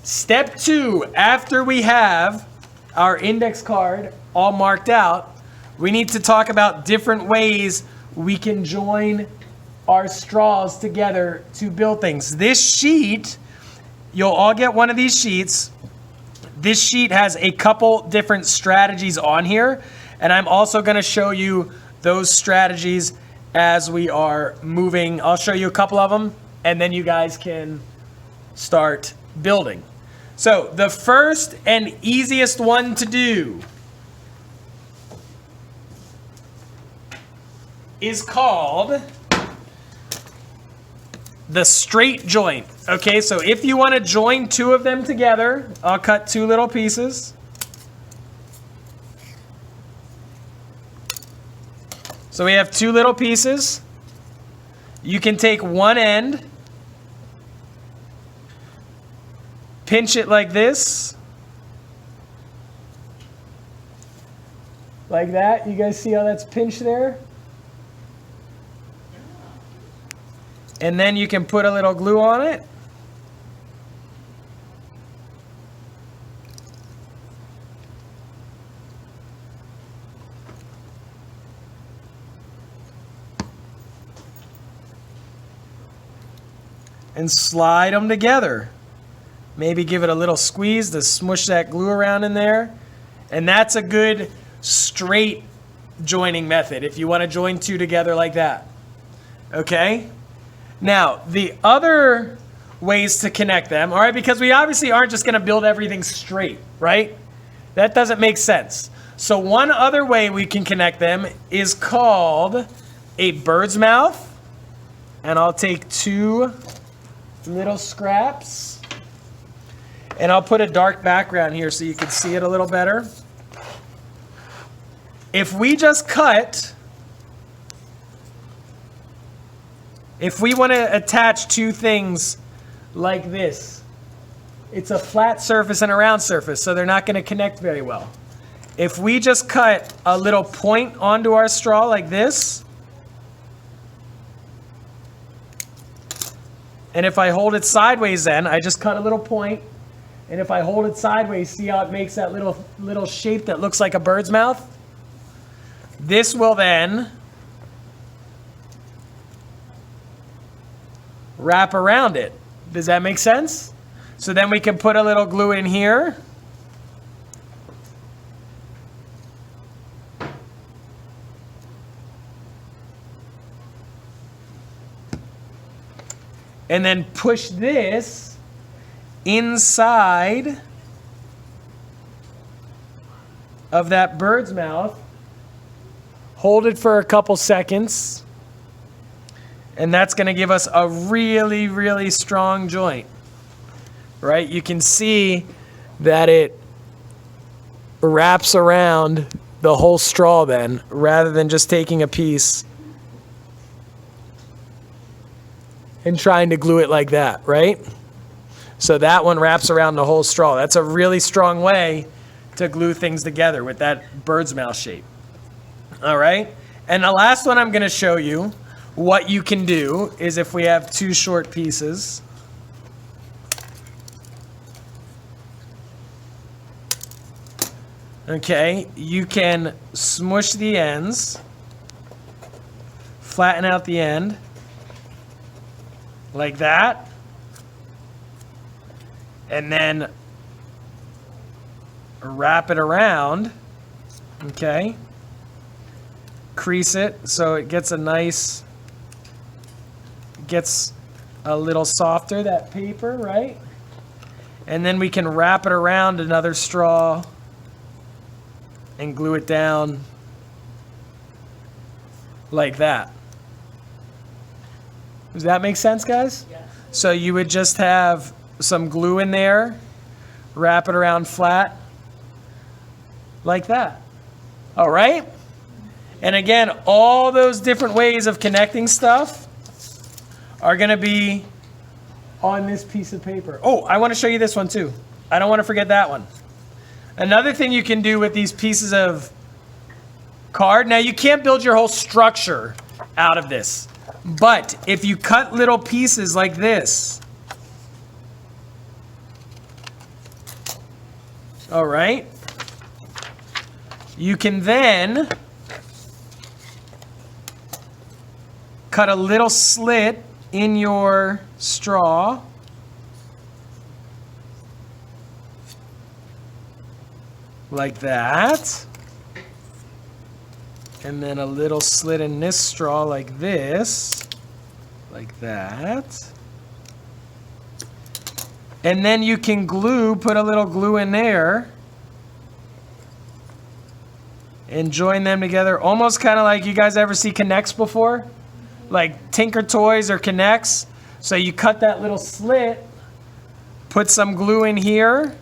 Step 2, after we have our index card all marked out, we need to talk about different ways we can join our straws together to build things. This sheet, you'll all get one of these sheets. This sheet has a couple different strategies on here, and I'm also going to show you those strategies as we are moving. I'll show you a couple of them, and then you guys can start building. So the first and easiest one to do is called the straight joint. Okay, so if you want to join two of them together, I'll cut two little pieces. So we have two little pieces. You can take one end, pinch it like this. Like that. You guys see how that's pinched there? And then you can put a little glue on it. And slide them together. Maybe give it a little squeeze to smush that glue around in there. And that's a good straight joining method if you want to join two together like that. Okay? Now, the other ways to connect them, all right, because we obviously aren't just going to build everything straight, right? That doesn't make sense. So one other way we can connect them is called a bird's mouth. And I'll take two little scraps. And I'll put a dark background here so you can see it a little better. If we just cut, if we want to attach two things like this, it's a flat surface and a round surface, so they're not going to connect very well. If we just cut a little point onto our straw like this, and if I hold it sideways then, I just cut a little point, and if I hold it sideways, see how it makes that little shape that looks like a bird's mouth? This will then wrap around it. Does that make sense? So then we can put a little glue in here. And then push this inside of that bird's mouth. Hold it for a couple seconds. And that's going to give us a really, really strong joint. Right? You can see that it wraps around the whole straw then, rather than just taking a piece and trying to glue it like that, right? So that one wraps around the whole straw. That's a really strong way to glue things together with that bird's mouth shape. All right? And the last one I'm going to show you what you can do is if we have two short pieces. Okay, you can smush the ends, flatten out the end like that, and then wrap it around, okay? Crease it so it gets gets a little softer, that paper, right? And then we can wrap it around another straw and glue it down like that. Does that make sense, guys? Yeah. So you would just have some glue in there, wrap it around flat like that. All right? And again, all those different ways of connecting stuff are going to be on this piece of paper. Oh, I want to show you this one too. I don't want to forget that one. Another thing you can do with these pieces of card, now you can't build your whole structure out of this, but if you cut little pieces like this, All right. You can then cut a little slit in your straw. Like that. And then a little slit in this straw like this. Like that. And then you can glue, put a little glue in there. And join them together. Almost kind of like, you guys ever see K'NEX before? Like Tinker Toys or K'NEX. So you cut that little slit, put some glue in here.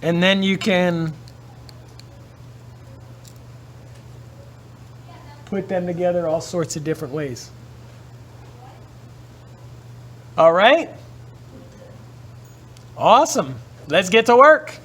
And then you can put them together all sorts of different ways. All right? Awesome. Let's get to work.